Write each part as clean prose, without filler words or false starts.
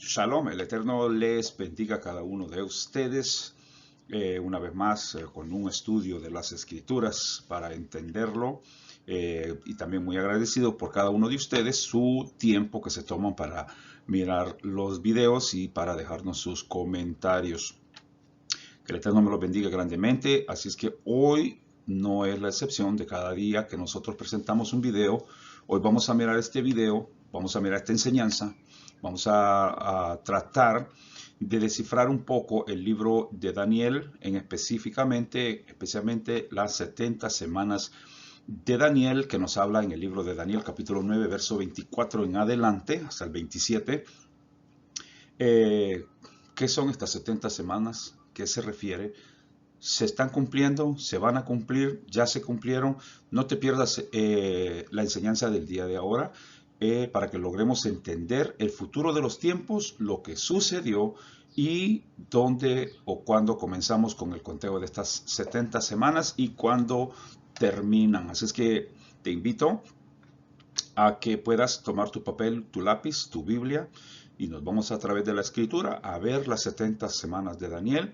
Shalom, el Eterno les bendiga a cada uno de ustedes. Una vez más, con un estudio de las Escrituras para entenderlo. Y también muy agradecido por cada uno de ustedes su tiempo que se toman para mirar los videos y para dejarnos sus comentarios. Que el Eterno me los bendiga grandemente. Así es que hoy no es la excepción de cada día que nosotros presentamos un video. Hoy vamos a mirar este video, vamos a mirar esta enseñanza. Vamos a tratar de descifrar un poco el libro de Daniel, especialmente las 70 semanas de Daniel, que nos habla en el libro de Daniel, capítulo 9, verso 24 en adelante, hasta el 27. ¿Qué son estas 70 semanas? ¿Qué se refiere? ¿Se están cumpliendo? ¿Se van a cumplir? ¿Ya se cumplieron? No te pierdas la enseñanza del día de ahora. Para que logremos entender el futuro de los tiempos, lo que sucedió y dónde o cuándo comenzamos con el conteo de estas 70 semanas y cuándo terminan. Así es que te invito a que puedas tomar tu papel, tu lápiz, tu Biblia y nos vamos a través de la Escritura a ver las 70 semanas de Daniel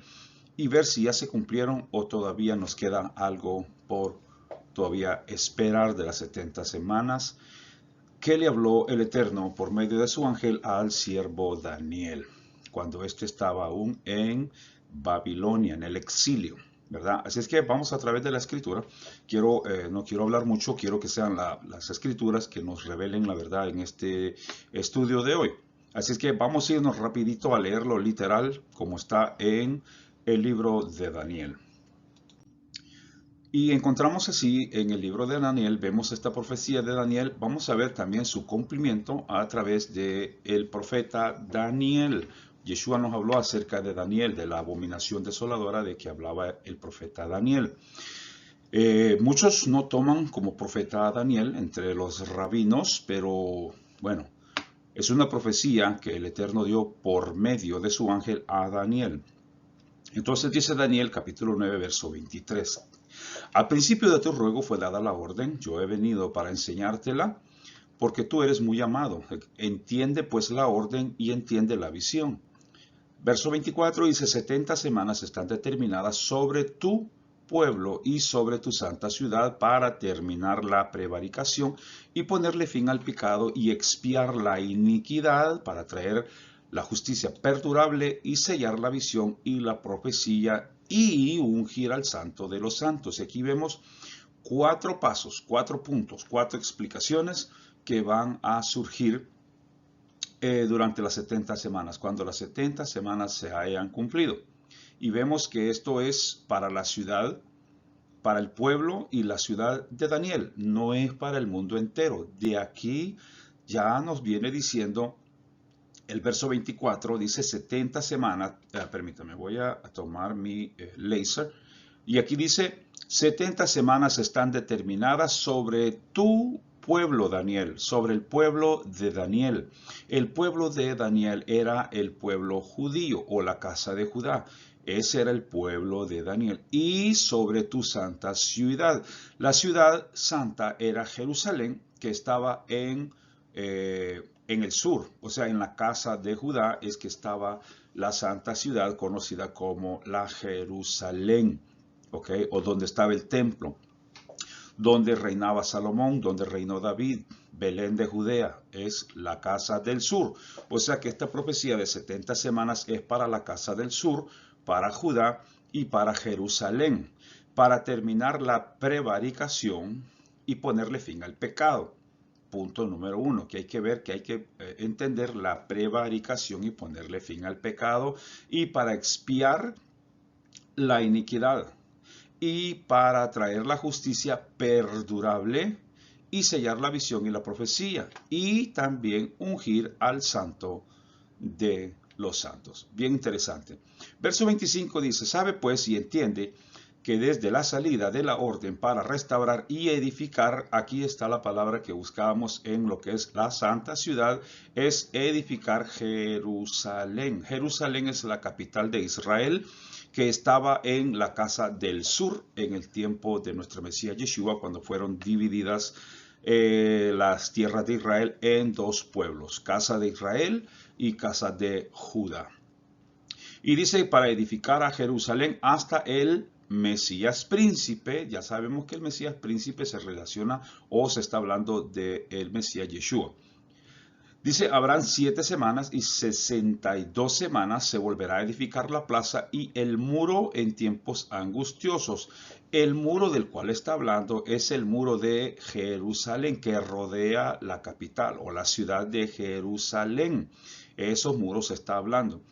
y ver si ya se cumplieron o todavía nos queda algo por todavía esperar de las 70 semanas. ¿Qué le habló el Eterno por medio de su ángel al siervo Daniel cuando éste estaba aún en Babilonia, en el exilio? ¿Verdad? Así es que vamos a través de la Escritura. No quiero hablar mucho, quiero que sean las Escrituras que nos revelen la verdad en este estudio de hoy. Así es que vamos a irnos rapidito a leerlo literal como está en el libro de Daniel. Y encontramos así en el libro de Daniel, vemos esta profecía de Daniel, vamos a ver también su cumplimiento a través del profeta Daniel. Yeshua nos habló acerca de Daniel, de la abominación desoladora de que hablaba el profeta Daniel. Muchos no toman como profeta a Daniel entre los rabinos, pero bueno, es una profecía que el Eterno dio por medio de su ángel a Daniel. Entonces dice Daniel capítulo 9, verso 23. Al principio de tu ruego fue dada la orden, yo he venido para enseñártela, porque tú eres muy amado. Entiende pues la orden y entiende la visión. Verso 24 dice, 70 semanas están determinadas sobre tu pueblo y sobre tu santa ciudad para terminar la prevaricación y ponerle fin al pecado y expiar la iniquidad para traer la justicia perdurable y sellar la visión y la profecía y ungir al santo de los santos. Y aquí vemos 4 pasos, 4 puntos, 4 explicaciones que van a surgir durante las 70 semanas, cuando las 70 semanas se hayan cumplido. Y vemos que esto es para la ciudad, para el pueblo y la ciudad de Daniel, no es para el mundo entero. De aquí ya nos viene diciendo el verso 24, dice 70 semanas, permítame, voy a tomar mi láser, y aquí dice 70 semanas están determinadas sobre tu pueblo, Daniel, sobre el pueblo de Daniel. El pueblo de Daniel era el pueblo judío o la casa de Judá. Ese era el pueblo de Daniel. Y sobre tu santa ciudad. La ciudad santa era Jerusalén, que estaba en el sur, o sea, en la casa de Judá es que estaba la santa ciudad conocida como la Jerusalén, ¿ok? O donde estaba el templo, donde reinaba Salomón, donde reinó David. Belén de Judea es la casa del sur. O sea que esta profecía de 70 semanas es para la casa del sur, para Judá y para Jerusalén, para terminar la prevaricación y ponerle fin al pecado. Punto número 1, que hay que ver, que hay que entender la prevaricación y ponerle fin al pecado y para expiar la iniquidad y para traer la justicia perdurable y sellar la visión y la profecía y también ungir al santo de los santos. Bien interesante. Verso 25 dice, sabe pues y entiende que desde la salida de la orden para restaurar y edificar, aquí está la palabra que buscábamos en lo que es la santa ciudad, es edificar Jerusalén. Jerusalén es la capital de Israel, que estaba en la casa del sur en el tiempo de nuestro Mesías Yeshua, cuando fueron divididas las tierras de Israel en dos pueblos, casa de Israel y casa de Judá. Y dice para edificar a Jerusalén hasta el Mesías príncipe. Ya sabemos que el Mesías príncipe se relaciona o se está hablando del Mesías Yeshua. Dice, habrán 7 semanas y 62 semanas se volverá a edificar la plaza y el muro en tiempos angustiosos. El muro del cual está hablando es el muro de Jerusalén que rodea la capital o la ciudad de Jerusalén. Esos muros se está hablando.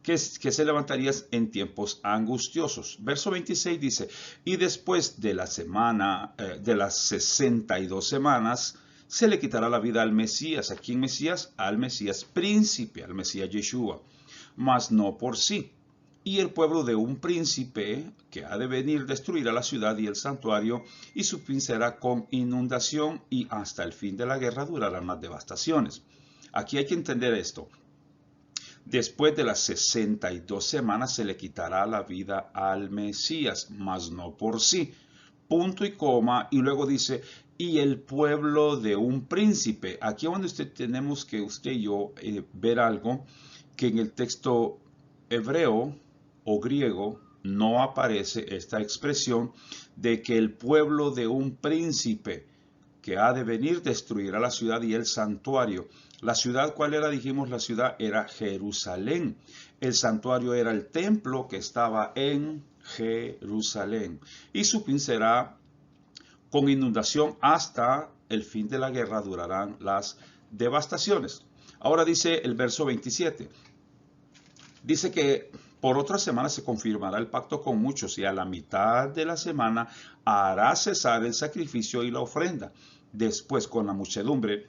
Que se levantaría en tiempos angustiosos. Verso 26 dice, y después de la semana, de las 62 semanas, se le quitará la vida al Mesías. ¿A quién Mesías? Al Mesías príncipe, al Mesías Yeshua, mas no por sí. Y el pueblo de un príncipe que ha de venir destruirá la ciudad y el santuario, y su fin será con inundación, y hasta el fin de la guerra durarán las devastaciones. Aquí hay que entender esto. Después de las 62 semanas se le quitará la vida al Mesías, mas no por sí. Punto y coma, y luego dice, y el pueblo de un príncipe. Aquí es donde tenemos que usted y yo ver algo que en el texto hebreo o griego no aparece esta expresión de que el pueblo de un príncipe que ha de venir destruirá la ciudad y el santuario. La ciudad, ¿cuál era? Dijimos, la ciudad era Jerusalén. El santuario era el templo que estaba en Jerusalén. Y su fin será con inundación hasta el fin de la guerra durarán las devastaciones. Ahora dice el verso 27. Dice que por otra semana se confirmará el pacto con muchos y a la mitad de la semana hará cesar el sacrificio y la ofrenda. Después con la muchedumbre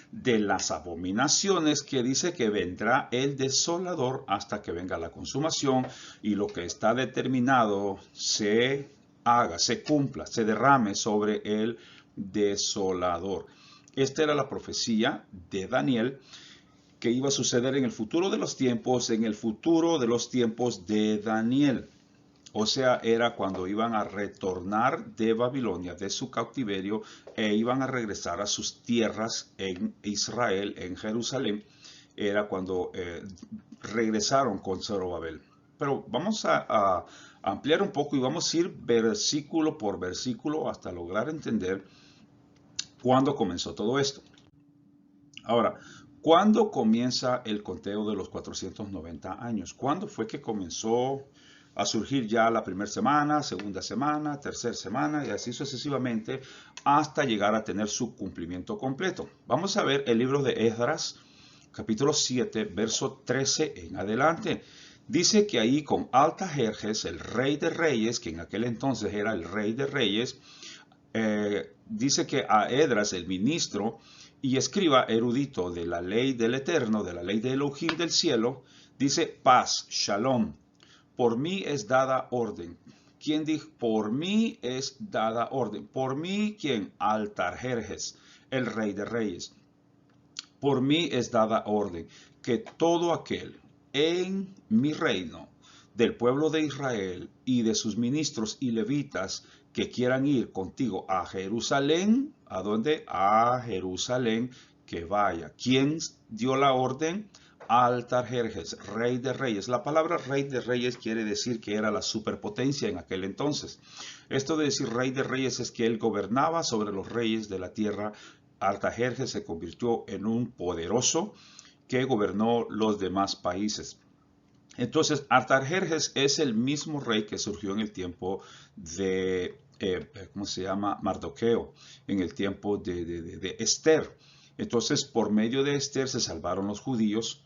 de las abominaciones que dice que vendrá el desolador hasta que venga la consumación y lo que está determinado se haga, se cumpla, se derrame sobre el desolador. Esta era la profecía de Daniel que iba a suceder en el futuro de los tiempos, en el futuro de los tiempos de Daniel. O sea, era cuando iban a retornar de Babilonia, de su cautiverio, e iban a regresar a sus tierras en Israel, en Jerusalén. Era cuando regresaron con Zorobabel. Pero vamos a ampliar un poco y vamos a ir versículo por versículo hasta lograr entender cuándo comenzó todo esto. Ahora, ¿cuándo comienza el conteo de los 490 años? ¿Cuándo fue que comenzó a surgir ya la primera semana, segunda semana, tercera semana y así sucesivamente hasta llegar a tener su cumplimiento completo? Vamos a ver el libro de Esdras, capítulo 7, verso 13 en adelante. Dice que ahí con Artajerjes, el rey de reyes, que en aquel entonces era el rey de reyes, dice que a Esdras, el ministro y escriba erudito de la ley del Eterno, de la ley de Elohim del cielo, dice paz, shalom. Por mí es dada orden. ¿Quién dijo? Por mí es dada orden. ¿Por mí quién? Artajerjes, el rey de reyes. Por mí es dada orden que todo aquel en mi reino, del pueblo de Israel y de sus ministros y levitas que quieran ir contigo a Jerusalén, ¿a dónde? A Jerusalén, que vaya. ¿Quién dio la orden? Artajerjes, rey de reyes. La palabra rey de reyes quiere decir que era la superpotencia en aquel entonces. Esto de decir rey de reyes es que él gobernaba sobre los reyes de la tierra. Artajerjes se convirtió en un poderoso que gobernó los demás países. Entonces, Artajerjes es el mismo rey que surgió en el tiempo de, ¿cómo se llama? Mardoqueo, en el tiempo de Esther. Entonces, por medio de Esther se salvaron los judíos.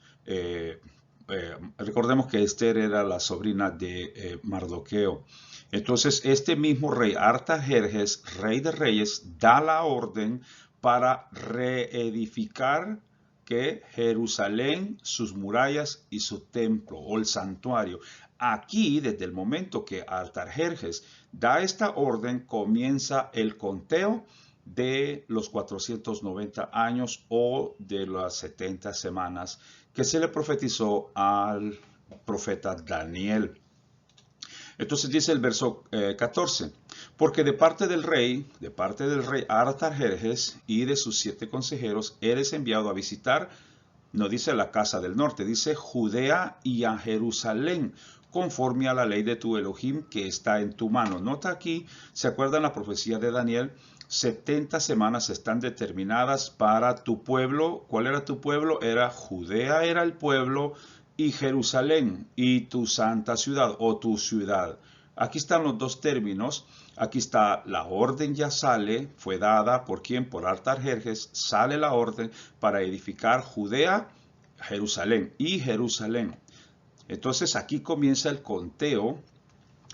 Recordemos que Esther era la sobrina de Mardoqueo. Entonces, este mismo rey, Artajerjes, rey de reyes, da la orden para reedificar que Jerusalén, sus murallas y su templo o el santuario. Aquí, desde el momento que Artajerjes da esta orden, comienza el conteo de los 490 años o de las 70 semanas que se le profetizó al profeta Daniel. Entonces dice el verso 14, Porque de parte del rey Artajerjes y de sus 7 consejeros, eres enviado a visitar, no dice la casa del norte, dice Judea y a Jerusalén, conforme a la ley de tu Elohim que está en tu mano. Nota aquí, ¿se acuerdan la profecía de Daniel? 70 semanas están determinadas para tu pueblo. ¿Cuál era tu pueblo? Era Judea, era el pueblo, y Jerusalén, y tu santa ciudad, o tu ciudad. Aquí están los dos términos. Aquí está la orden, ya sale, fue dada por quién, por Artajerjes, sale la orden para edificar Judea, Jerusalén y Jerusalén. Entonces aquí comienza el conteo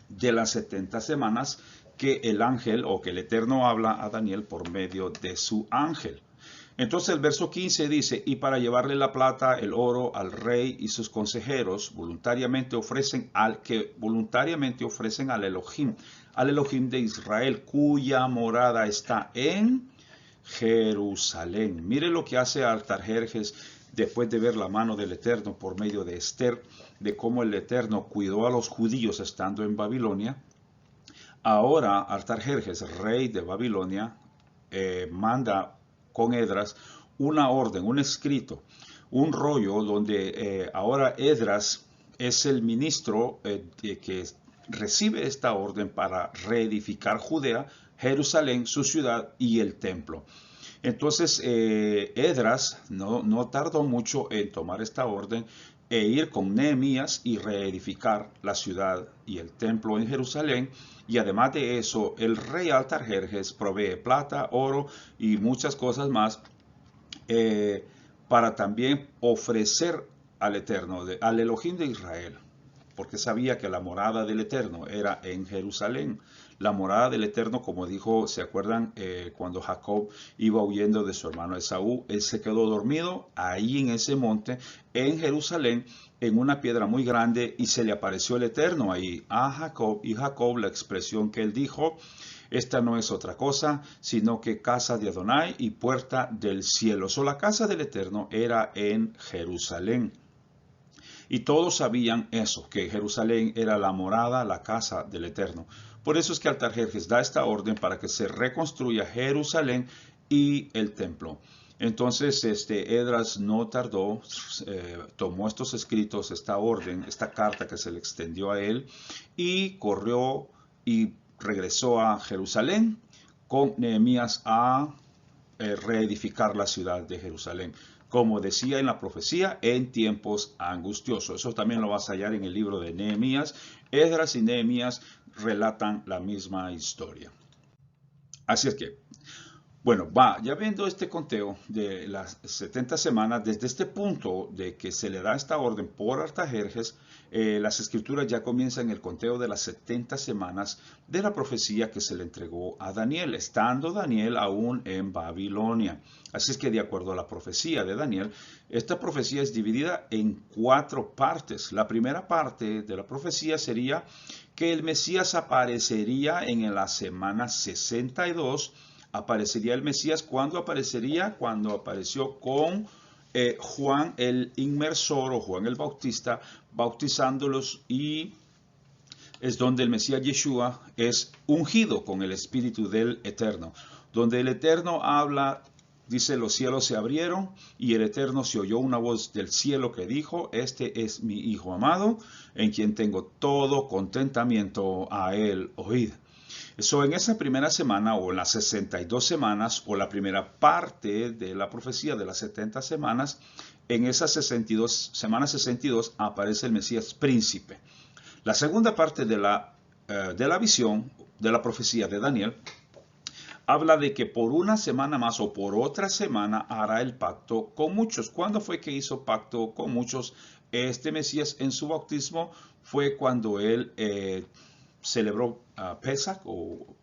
de las 70 semanas que el ángel o que el Eterno habla a Daniel por medio de su ángel. Entonces el verso 15 dice, y para llevarle la plata, el oro al rey y sus consejeros, voluntariamente ofrecen al Elohim de Israel, cuya morada está en Jerusalén. Mire lo que hace Artajerjes después de ver la mano del Eterno por medio de Esther, de cómo el Eterno cuidó a los judíos estando en Babilonia. Ahora Artajerjes, rey de Babilonia, manda con Esdras una orden, un escrito, un rollo donde ahora Esdras es el ministro que recibe esta orden para reedificar Judea, Jerusalén, su ciudad y el templo. Entonces Esdras no tardó mucho en tomar esta orden e ir con Nehemías y reedificar la ciudad y el templo en Jerusalén. Y además de eso, el rey Artajerjes provee plata, oro y muchas cosas más para también ofrecer al Eterno, al Elohim de Israel, porque sabía que la morada del Eterno era en Jerusalén. La morada del Eterno, como dijo, ¿se acuerdan? Cuando Jacob iba huyendo de su hermano Esaú, él se quedó dormido ahí en ese monte, en Jerusalén, en una piedra muy grande, y se le apareció el Eterno ahí a Jacob, y Jacob, la expresión que él dijo, esta no es otra cosa, sino que casa de Adonai y puerta del cielo. La casa del Eterno era en Jerusalén. Y todos sabían eso, que Jerusalén era la morada, la casa del Eterno. Por eso es que Artajerjes da esta orden para que se reconstruya Jerusalén y el templo. Entonces Esdras no tardó, tomó estos escritos, esta orden, esta carta que se le extendió a él, y corrió y regresó a Jerusalén con Nehemías a reedificar la ciudad de Jerusalén. Como decía en la profecía, en tiempos angustiosos. Eso también lo vas a hallar en el libro de Nehemías. Esdras y Nehemías relatan la misma historia. Así es que, bueno, ya viendo este conteo de las 70 semanas, desde este punto de que se le da esta orden por Artajerjes, las escrituras ya comienzan el conteo de las 70 semanas de la profecía que se le entregó a Daniel, estando Daniel aún en Babilonia. Así es que de acuerdo a la profecía de Daniel, esta profecía es dividida en 4 partes. La primera parte de la profecía sería que el Mesías aparecería en la semana 62. Aparecería el Mesías. ¿Cuándo aparecería? Cuando apareció con Juan el Inmersor o Juan el Bautista, bautizándolos, y es donde el Mesías Yeshua es ungido con el Espíritu del Eterno. Donde el Eterno habla, dice, los cielos se abrieron y el Eterno se oyó una voz del cielo que dijo, este es mi Hijo amado, en quien tengo todo contentamiento, a él oíd. En esa primera semana, o en las 62 semanas, o la primera parte de la profecía de las 70 semanas, en esas semanas 62 aparece el Mesías príncipe. La segunda parte de la visión, de la profecía de Daniel, habla de que por una semana más o por otra semana hará el pacto con muchos. ¿Cuándo fue que hizo pacto con muchos este Mesías? En su bautismo fue cuando él celebró Pesach o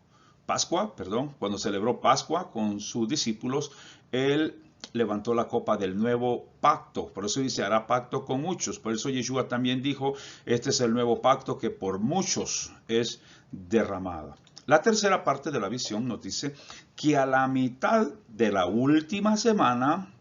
Pascua, cuando celebró Pascua con sus discípulos, él levantó la copa del nuevo pacto. Por eso dice, hará pacto con muchos. Por eso Yeshua también dijo, este es el nuevo pacto que por muchos es derramado. La tercera parte de la visión nos dice que a la mitad de la última semana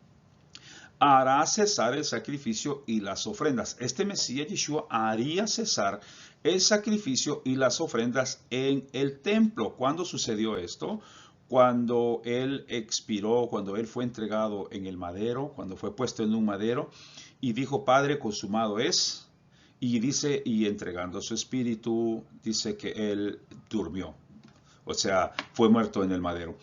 hará cesar el sacrificio y las ofrendas. Este Mesías Yeshua haría cesar el sacrificio y las ofrendas en el templo. ¿Cuándo sucedió esto? Cuando él expiró, cuando él fue entregado en el madero, cuando fue puesto en un madero y dijo, Padre, consumado es. Y dice, y entregando su espíritu, dice que él durmió. O sea, fue muerto en el madero.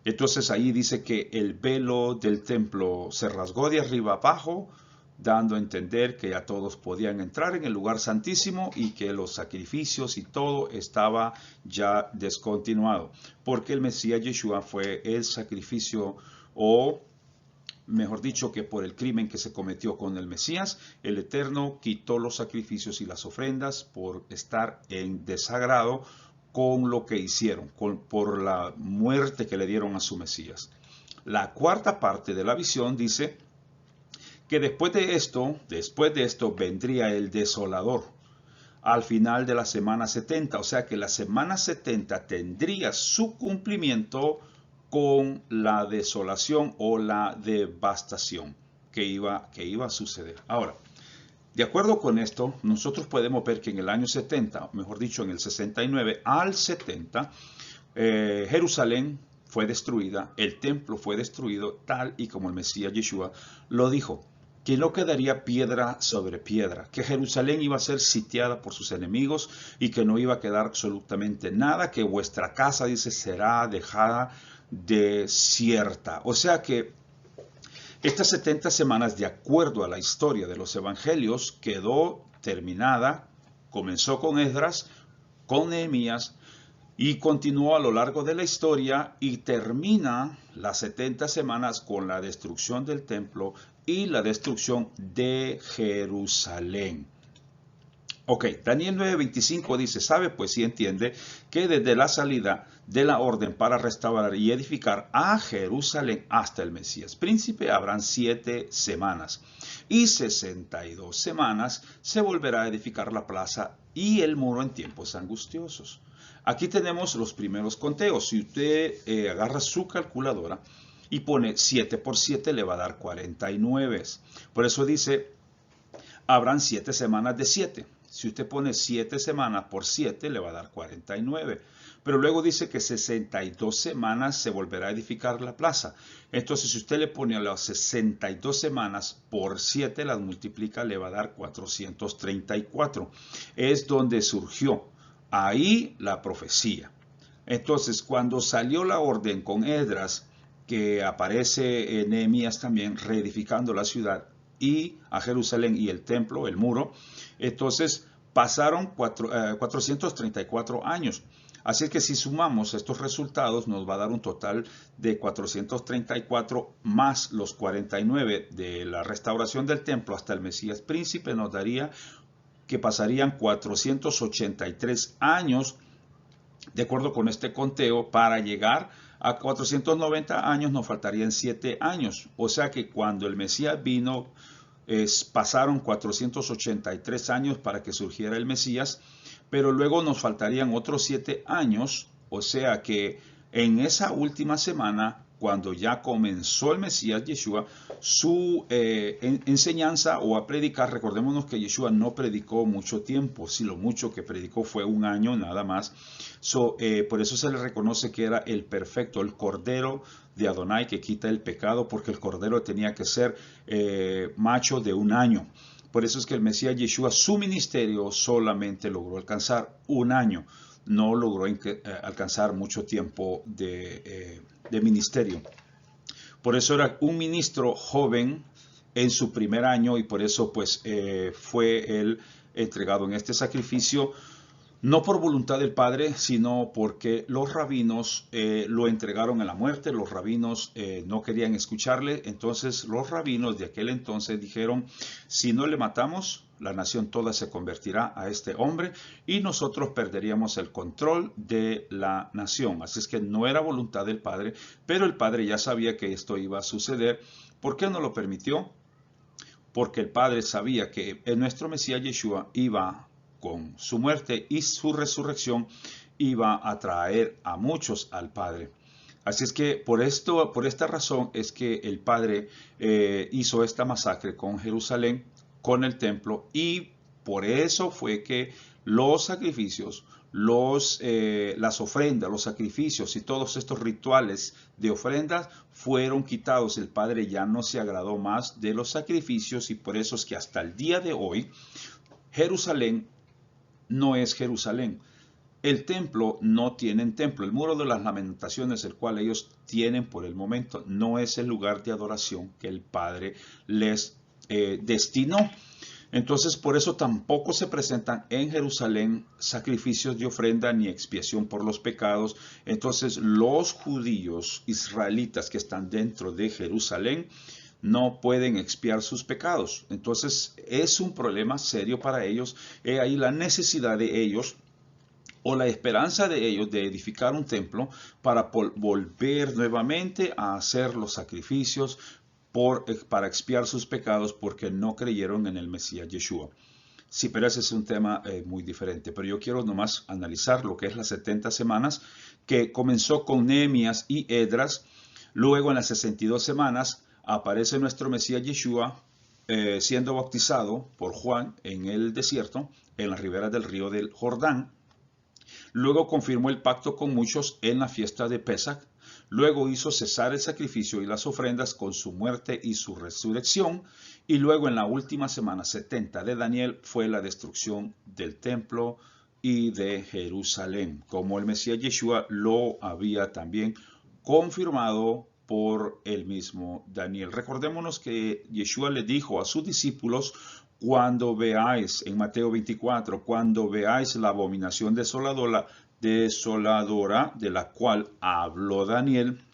Entonces ahí dice que el velo del templo se rasgó de arriba abajo, dando a entender que ya todos podían entrar en el lugar santísimo y que los sacrificios y todo estaba ya descontinuado, porque el Mesías Yeshua fue el sacrificio, o mejor dicho, que por el crimen que se cometió con el Mesías, el Eterno quitó los sacrificios y las ofrendas por estar en desagrado con lo que hicieron, por la muerte que le dieron a su Mesías. La cuarta parte de la visión dice que después de esto vendría el desolador al final de la semana 70, o sea que la semana 70 tendría su cumplimiento con la desolación o la devastación que iba a suceder. Ahora, de acuerdo con esto, nosotros podemos ver que en el año 70, mejor dicho en el 69 al 70, Jerusalén fue destruida, el templo fue destruido tal y como el Mesías Yeshua lo dijo, que no quedaría piedra sobre piedra, que Jerusalén iba a ser sitiada por sus enemigos y que no iba a quedar absolutamente nada, que vuestra casa, dice, será dejada desierta. O sea que estas 70 semanas, de acuerdo a la historia de los evangelios, quedó terminada, comenzó con Esdras, con Nehemías, y continuó a lo largo de la historia y termina las 70 semanas con la destrucción del templo y la destrucción de Jerusalén. Ok, Daniel 9:25 dice, sabe pues y entiende que desde la salida de la orden para restaurar y edificar a Jerusalén hasta el Mesías príncipe habrán 7 semanas y 62 semanas se volverá a edificar la plaza y el muro en tiempos angustiosos. Aquí tenemos los primeros conteos. Si usted agarra su calculadora y pone 7 por 7 le va a dar 49. Por eso dice, habrán 7 semanas de 7. Si usted pone 7 semanas por 7 le va a dar 49. Pero luego dice que 62 semanas se volverá a edificar la plaza. Entonces si usted le pone a las 62 semanas por 7 las multiplica le va a dar 434. Es donde surgió ahí la profecía. Entonces, cuando salió la orden con Esdras, que aparece en Nehemías también reedificando la ciudad y a Jerusalén y el templo, el muro, entonces pasaron 434 años. Así que si sumamos estos resultados nos va a dar un total de 434 más los 49 de la restauración del templo hasta el Mesías príncipe, nos daría que pasarían 483 años, de acuerdo con este conteo, para llegar a 490 años nos faltarían 7 años. O sea que cuando el Mesías vino, pasaron 483 años para que surgiera el Mesías, pero luego nos faltarían otros 7 años, o sea que en esa última semana, cuando ya comenzó el Mesías Yeshua, su enseñanza o a predicar, recordémonos que Yeshua no predicó mucho tiempo, si lo mucho que predicó fue un año nada más. Por eso se le reconoce que era el perfecto, el Cordero de Adonai que quita el pecado, porque el Cordero tenía que ser macho de un año. Por eso es que el Mesías Yeshua, su ministerio solamente logró alcanzar un año, no logró alcanzar mucho tiempo de ministerio. Por eso era un ministro joven en su primer año y por eso pues fue él entregado en este sacrificio, no por voluntad del Padre, sino porque los rabinos lo entregaron a la muerte. Los rabinos no querían escucharle. Entonces los rabinos de aquel entonces dijeron, si no le matamos, la nación toda se convertirá a este hombre y nosotros perderíamos el control de la nación. Así es que no era voluntad del Padre, pero el Padre ya sabía que esto iba a suceder. ¿Por qué no lo permitió? Porque el Padre sabía que en nuestro Mesías Yeshua iba con su muerte y su resurrección iba a traer a muchos al Padre. Así es que por esta razón es que el Padre hizo esta masacre con Jerusalén, con el templo, y por eso fue que los sacrificios, las ofrendas, los sacrificios y todos estos rituales de ofrendas fueron quitados. El Padre ya no se agradó más de los sacrificios y por eso es que hasta el día de hoy Jerusalén no es Jerusalén. El templo no tienen templo. El muro de las lamentaciones, el cual ellos tienen por el momento, no es el lugar de adoración que el Padre les destinó. Entonces, por eso tampoco se presentan en Jerusalén sacrificios de ofrenda ni expiación por los pecados. Entonces, los judíos israelitas que están dentro de Jerusalén no pueden expiar sus pecados. Entonces, es un problema serio para ellos. He ahí la necesidad de ellos o la esperanza de ellos de edificar un templo para volver nuevamente a hacer los sacrificios para expiar sus pecados porque no creyeron en el Mesías Yeshua. Sí, pero ese es un tema muy diferente. Pero yo quiero nomás analizar lo que es las 70 semanas que comenzó con Nehemías y Esdras. Luego en las 62 semanas aparece nuestro Mesías Yeshua siendo bautizado por Juan en el desierto, en las riberas del río del Jordán. Luego confirmó el pacto con muchos en la fiesta de Pesach. Luego hizo cesar el sacrificio y las ofrendas con su muerte y su resurrección. Y luego en la última semana 70 de Daniel fue la destrucción del templo y de Jerusalén, como el Mesías Yeshua lo había también confirmado por el mismo Daniel. Recordémonos que Yeshua le dijo a sus discípulos: cuando veáis, en Mateo 24, cuando veáis la abominación desoladora de la cual habló Daniel,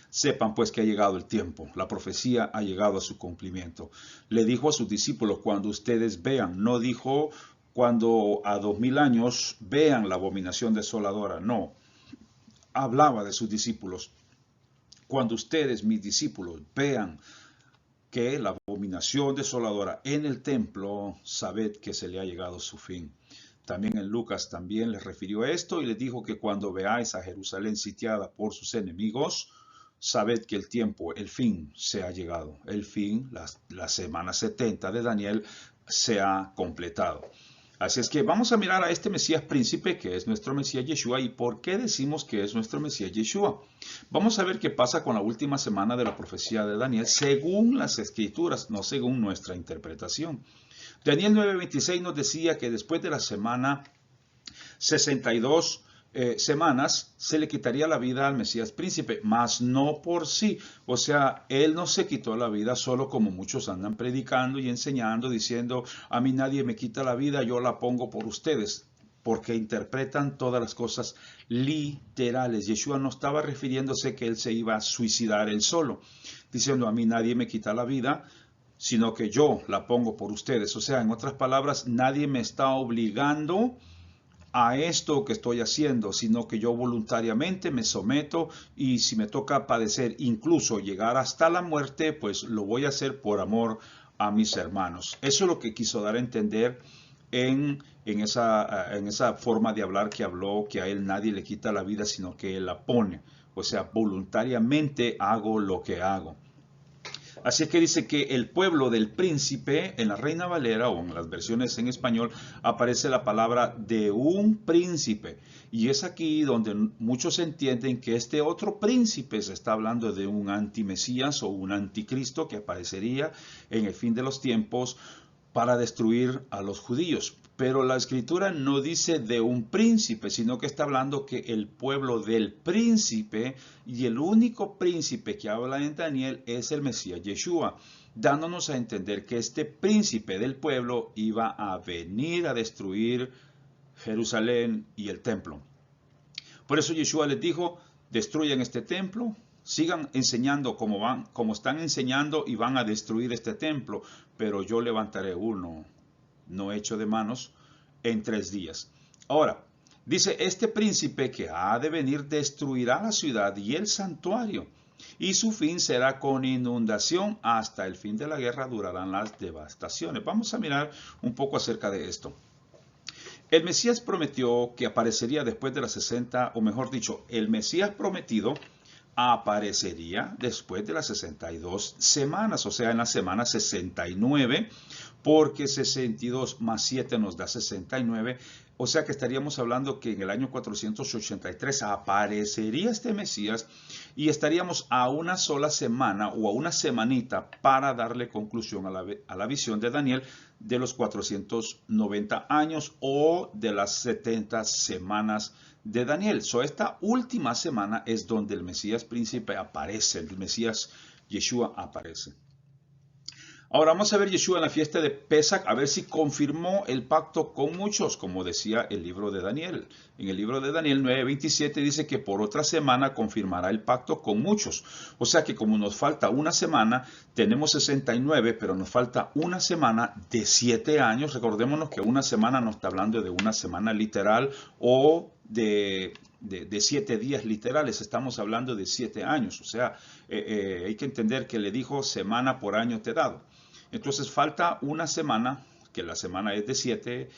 sepan pues que ha llegado el tiempo, la profecía ha llegado a su cumplimiento. Le dijo a sus discípulos: cuando ustedes vean, no dijo cuando a 2000 años vean la abominación desoladora, no. Hablaba de sus discípulos. Cuando ustedes, mis discípulos, vean que la abominación desoladora en el templo, sabed que se le ha llegado su fin. También en Lucas también les refirió esto y les dijo que cuando veáis a Jerusalén sitiada por sus enemigos, sabed que el tiempo, el fin se ha llegado. El fin, la semana 70 de Daniel se ha completado. Así es que vamos a mirar a este Mesías príncipe que es nuestro Mesías Yeshua. ¿Y por qué decimos que es nuestro Mesías Yeshua? Vamos a ver qué pasa con la última semana de la profecía de Daniel según las Escrituras, no según nuestra interpretación. Daniel 9:26 nos decía que después de la semana 62 semanas se le quitaría la vida al Mesías príncipe, mas no por sí. O sea, él no se quitó la vida solo como muchos andan predicando y enseñando, diciendo: a mí nadie me quita la vida, yo la pongo por ustedes, porque interpretan todas las cosas literales. Yeshua no estaba refiriéndose que él se iba a suicidar él solo, diciendo: a mí nadie me quita la vida, sino que yo la pongo por ustedes. O sea, en otras palabras, nadie me está obligando a esto que estoy haciendo, sino que yo voluntariamente me someto, y si me toca padecer, incluso llegar hasta la muerte, pues lo voy a hacer por amor a mis hermanos. Eso es lo que quiso dar a entender en esa forma de hablar que habló, que a él nadie le quita la vida, sino que él la pone. O sea, voluntariamente hago lo que hago. Así es que dice que el pueblo del príncipe, en la Reina Valera o en las versiones en español, aparece la palabra de un príncipe. Y es aquí donde muchos entienden que este otro príncipe se está hablando de un antimesías o un anticristo que aparecería en el fin de los tiempos para destruir a los judíos. Pero la escritura no dice de un príncipe, sino que está hablando que el pueblo del príncipe, y el único príncipe que habla en Daniel es el Mesías Yeshua, dándonos a entender que este príncipe del pueblo iba a venir a destruir Jerusalén y el templo. Por eso Yeshua les dijo: destruyan este templo, sigan enseñando como están enseñando, y van a destruir este templo, pero yo levantaré uno no hecho de manos en 3 días. Ahora, dice: este príncipe que ha de venir destruirá la ciudad y el santuario, y su fin será con inundación. Hasta el fin de la guerra durarán las devastaciones. Vamos a mirar un poco acerca de esto. El Mesías prometió que aparecería después de las 60, o mejor dicho, el Mesías prometido aparecería después de las 62 semanas, o sea, en la semana 69, porque 62 más 7 nos da 69. O sea que estaríamos hablando que en el año 483 aparecería este Mesías y estaríamos a una sola semana o a una semanita para darle conclusión a la visión de Daniel de los 490 años o de las 70 semanas de Daniel. Esta última semana es donde el Mesías príncipe aparece, el Mesías Yeshua aparece. Ahora vamos a ver Yeshua en la fiesta de Pesach, a ver si confirmó el pacto con muchos, como decía el libro de Daniel. En el libro de Daniel 9:27 dice que por otra semana confirmará el pacto con muchos. O sea que como nos falta una semana, tenemos 69, pero nos falta una semana de 7 años. Recordémonos que una semana no está hablando de una semana literal o de 7 días literales, estamos hablando de 7 años. O sea, hay que entender que le dijo semana por año te he dado. Entonces falta una semana, que la semana es de 7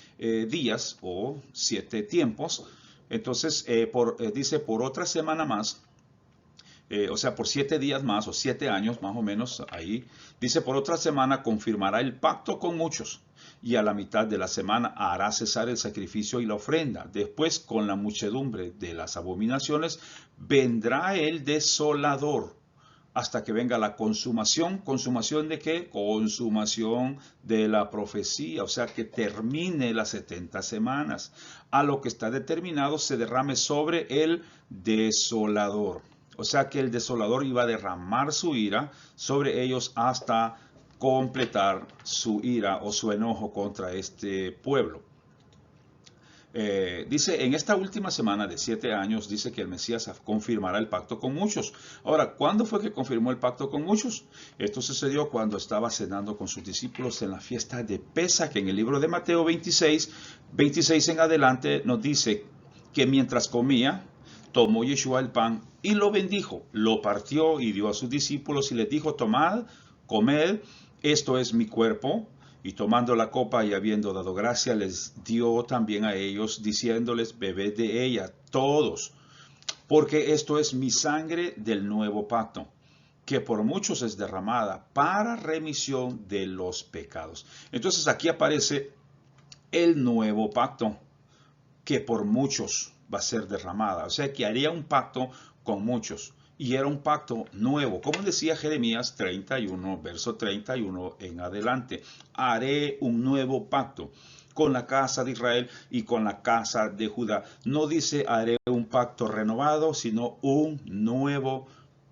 días o 7 tiempos. Entonces dice por otra semana más, o sea, por 7 días más o 7 años más o menos ahí. Dice por otra semana confirmará el pacto con muchos y a la mitad de la semana hará cesar el sacrificio y la ofrenda. Después con la muchedumbre de las abominaciones vendrá el desolador hasta que venga la consumación. ¿Consumación de qué? Consumación de la profecía, o sea, que termine las 70 semanas. A lo que está determinado se derrame sobre el desolador. O sea, que el desolador iba a derramar su ira sobre ellos hasta completar su ira o su enojo contra este pueblo. Dice, en esta última semana de 7 años, dice que el Mesías confirmará el pacto con muchos. Ahora, ¿cuándo fue que confirmó el pacto con muchos? Esto sucedió cuando estaba cenando con sus discípulos en la fiesta de Pesach, que en el libro de Mateo 26 en adelante nos dice que mientras comía, tomó Yeshua el pan y lo bendijo, lo partió y dio a sus discípulos y les dijo, tomad, comed, esto es mi cuerpo. Y tomando la copa y habiendo dado gracia, les dio también a ellos, diciéndoles, bebed de ella, todos, porque esto es mi sangre del nuevo pacto, que por muchos es derramada para remisión de los pecados. Entonces aquí aparece el nuevo pacto, que por muchos va a ser derramada. O sea, que haría un pacto con muchos. Y era un pacto nuevo. Como decía Jeremías 31, verso 31 en adelante. Haré un nuevo pacto con la casa de Israel y con la casa de Judá. No dice haré un pacto renovado, sino un nuevo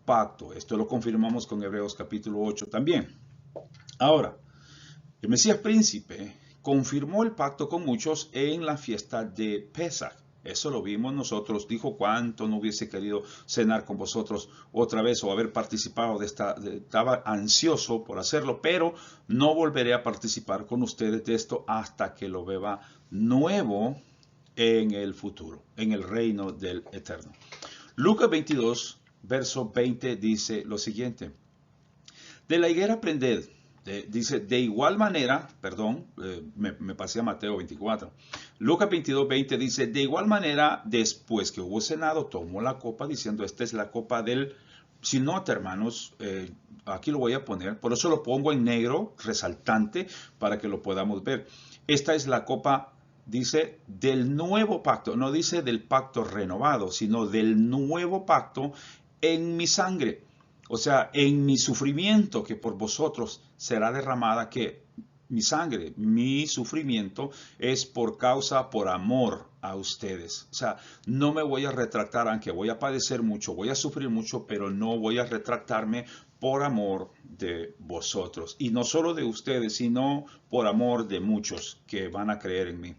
pacto. Esto lo confirmamos con Hebreos capítulo 8 también. Ahora, el Mesías príncipe confirmó el pacto con muchos en la fiesta de Pesach. Eso lo vimos nosotros. Dijo cuánto no hubiese querido cenar con vosotros otra vez o haber participado de esta. Estaba ansioso por hacerlo, pero no volveré a participar con ustedes de esto hasta que lo beba nuevo en el futuro, en el reino del Eterno. Lucas 22, verso 20 dice lo siguiente. De la higuera aprended. Dice, de igual manera, perdón, me pasé a Mateo 24. Lucas 22, 20 dice, de igual manera, después que hubo cenado, tomó la copa diciendo, esta es la copa del... Si nota, hermanos, aquí lo voy a poner, por eso lo pongo en negro, resaltante, para que lo podamos ver. Esta es la copa, dice, del nuevo pacto, no dice del pacto renovado, sino del nuevo pacto en mi sangre. O sea, en mi sufrimiento que por vosotros será derramada, que mi sangre, mi sufrimiento es por causa, por amor a ustedes. O sea, no me voy a retractar, aunque voy a padecer mucho, voy a sufrir mucho, pero no voy a retractarme por amor de vosotros. Y no solo de ustedes, sino por amor de muchos que van a creer en mí.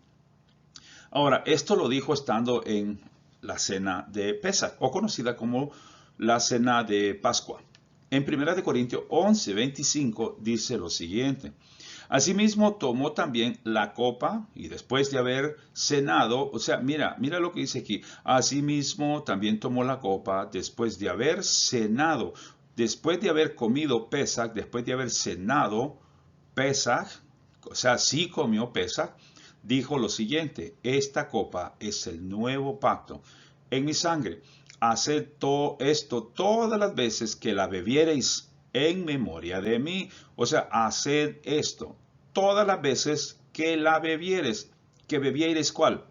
Ahora, esto lo dijo estando en la cena de Pesach, o conocida como la cena de Pascua. En 1 Corintios 11, 25 dice lo siguiente. Asimismo tomó también la copa y después de haber cenado, o sea, mira lo que dice aquí. Asimismo también tomó la copa después de haber cenado, después de haber comido Pesach, después de haber cenado Pesach, o sea, sí comió Pesach, dijo lo siguiente, esta copa es el nuevo pacto en mi sangre. Haced esto todas las veces que la bebiereis en memoria de mí. O sea, haced esto todas las veces que la bebieres. ¿Que bebieres cuál?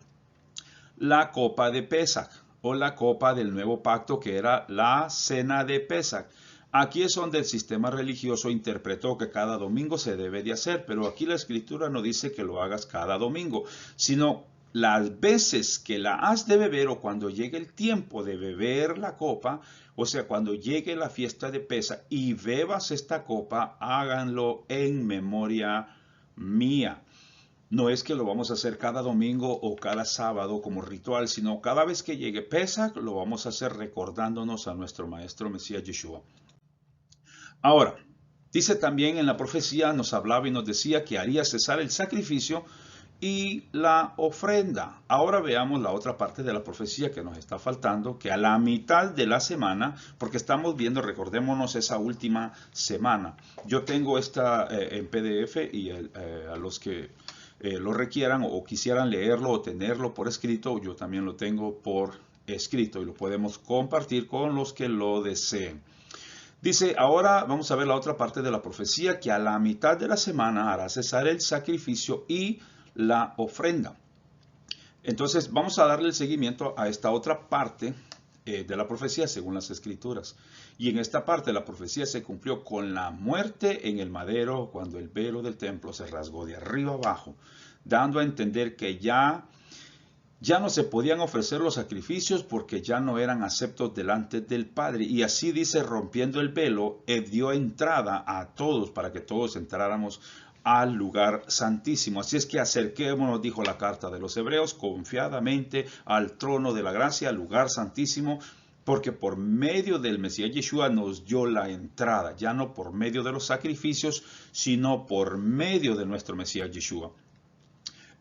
La copa de Pesach, o la copa del nuevo pacto, que era la cena de Pesach. Aquí es donde el sistema religioso interpretó que cada domingo se debe de hacer, pero aquí la escritura no dice que lo hagas cada domingo, sino las veces que la has de beber, o cuando llegue el tiempo de beber la copa, o sea, cuando llegue la fiesta de Pesach y bebas esta copa, háganlo en memoria mía. No es que lo vamos a hacer cada domingo o cada sábado como ritual, sino cada vez que llegue Pesach lo vamos a hacer recordándonos a nuestro Maestro Mesías Yeshua. Ahora, dice también en la profecía, nos hablaba y nos decía que haría cesar el sacrificio y la ofrenda. Ahora veamos la otra parte de la profecía que nos está faltando, que a la mitad de la semana, porque estamos viendo, recordémonos esa última semana. Yo tengo esta en PDF y a los que lo requieran o quisieran leerlo o tenerlo por escrito, yo también lo tengo por escrito y lo podemos compartir con los que lo deseen. Dice, ahora vamos a ver la otra parte de la profecía, que a la mitad de la semana hará cesar el sacrificio y la ofrenda. Entonces vamos a darle el seguimiento a esta otra parte de la profecía según las escrituras. Y en esta parte la profecía se cumplió con la muerte en el madero, cuando el velo del templo se rasgó de arriba abajo, dando a entender que ya no se podían ofrecer los sacrificios porque ya no eran aceptos delante del Padre. Y así dice, rompiendo el velo, dio entrada a todos para que todos entráramos al lugar santísimo. Así es que acerquémonos, dijo la carta de los Hebreos, confiadamente al trono de la gracia, al lugar santísimo, porque por medio del Mesías Yeshua nos dio la entrada, ya no por medio de los sacrificios, sino por medio de nuestro Mesías Yeshua.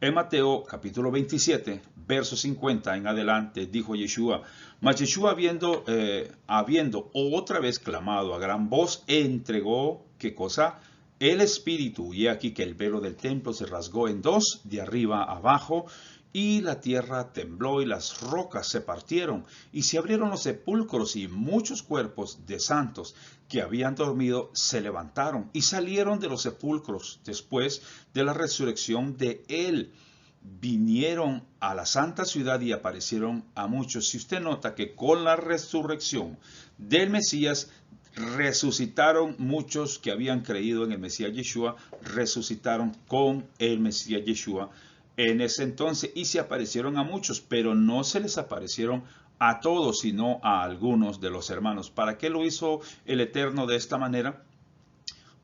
En Mateo capítulo 27, verso 50 en adelante, dijo Yeshua, mas Yeshua habiendo otra vez clamado a gran voz, entregó, ¿qué cosa? El Espíritu, y aquí que el velo del templo se rasgó en dos, de arriba abajo, y la tierra tembló y las rocas se partieron, y se abrieron los sepulcros, y muchos cuerpos de santos que habían dormido se levantaron y salieron de los sepulcros después de la resurrección de él. Vinieron a la santa ciudad y aparecieron a muchos. Si usted nota que con la resurrección del Mesías, resucitaron muchos que habían creído en el Mesías Yeshua, resucitaron con el Mesías Yeshua en ese entonces y se aparecieron a muchos, pero no se les aparecieron a todos, sino a algunos de los hermanos. ¿Para qué lo hizo el Eterno de esta manera?